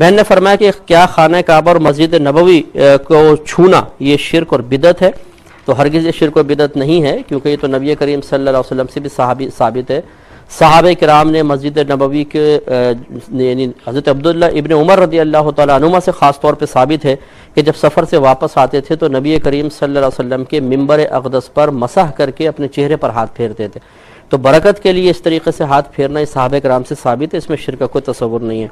بہن نے فرمایا کہ کیا خانہ کعبہ اور مسجد نبوی کو چھونا یہ شرک اور بدعت ہے؟ تو ہرگز یہ شرک و بدعت نہیں ہے، کیونکہ یہ تو نبی کریم صلی اللہ علیہ وسلم سے بھی ثابت ہے۔ صحابہ کرام نے مسجد نبوی کے یعنی حضرت عبداللہ ابن عمر رضی اللہ تعالیٰ عنہما سے خاص طور پہ ثابت ہے کہ جب سفر سے واپس آتے تھے تو نبی کریم صلی اللہ علیہ وسلم کے ممبر اقدس پر مسح کر کے اپنے چہرے پر ہاتھ پھیرتے تھے۔ تو برکت کے لیے اس طریقے سے ہاتھ پھیرنا اس صحابہ کرام سے ثابت ہے، اس میں شرک کا کوئی تصور نہیں ہے۔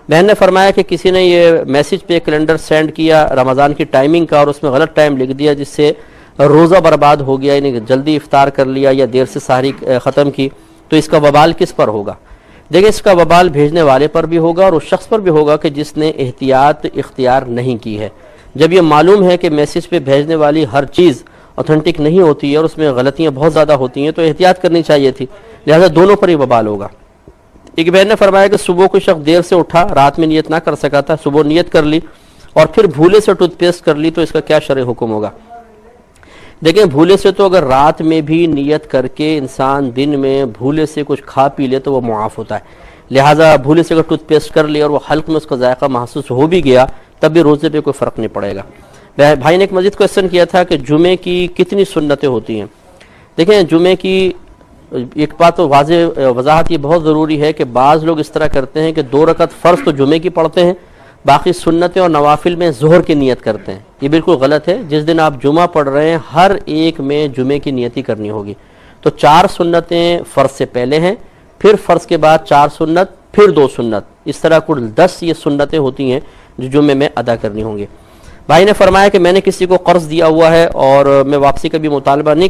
بہن نے فرمایا کہ کسی نے یہ میسج پہ کیلنڈر سینڈ کیا رمضان کی ٹائمنگ کا، اور اس میں غلط ٹائم لکھ دیا جس سے روزہ برباد ہو گیا، یعنی جلدی افطار کر لیا یا دیر سے سحری ختم کی، تو اس کا وبال کس پر ہوگا؟ دیکھیں، اس کا وبال بھیجنے والے پر بھی ہوگا اور اس شخص پر بھی ہوگا کہ جس نے احتیاط اختیار نہیں کی ہے۔ جب یہ معلوم ہے کہ میسج پہ بھیجنے والی ہر چیز اوتھینٹک نہیں ہوتی ہے اور اس میں غلطیاں بہت زیادہ ہوتی ہیں، تو احتیاط کرنی چاہیے تھی، لہذا دونوں پر ہی وبال ہوگا۔ ایک بہن نے فرمایا کہ صبح کوئی شخص دیر سے اٹھا، رات میں نیت نہ کر سکا تھا، صبح نیت کر لی اور پھر بھولے سے ٹوتھ پیسٹ کر لی، تو اس کا کیا شرعی حکم ہوگا؟ دیکھیں، بھولے سے تو اگر رات میں بھی نیت کر کے انسان دن میں بھولے سے کچھ کھا پی لے تو وہ معاف ہوتا ہے، لہٰذا بھولے سے اگر ٹوتھ پیسٹ کر لیا اور وہ حلق میں اس کا ذائقہ محسوس ہو بھی گیا تب بھی روزے پہ کوئی فرق نہیں پڑے گا۔ بھائی نے ایک مزید کویسچن کیا تھا کہ جمعے کی کتنی سنتیں ہوتی ہیں؟ دیکھیں، جمعے کی ایک بات تو وضاحت یہ بہت ضروری ہے کہ بعض لوگ اس طرح کرتے ہیں کہ 2 رکعت فرض تو جمعے کی پڑھتے ہیں، باقی سنتیں اور نوافل میں ظہر کی نیت کرتے ہیں۔ یہ بالکل غلط ہے۔ جس دن آپ جمعہ پڑھ رہے ہیں ہر ایک میں جمعے کی نیتی کرنی ہوگی۔ تو 4 سنتیں فرض سے پہلے ہیں، پھر فرض کے بعد 4 سنت، پھر 2 سنت، اس طرح کل 10 یہ سنتیں ہوتی ہیں جو جمعے میں ادا کرنی ہوں گی۔ بھائی نے فرمایا کہ میں نے کسی کو قرض دیا ہوا ہے اور میں واپسی کا بھی مطالبہ نہیں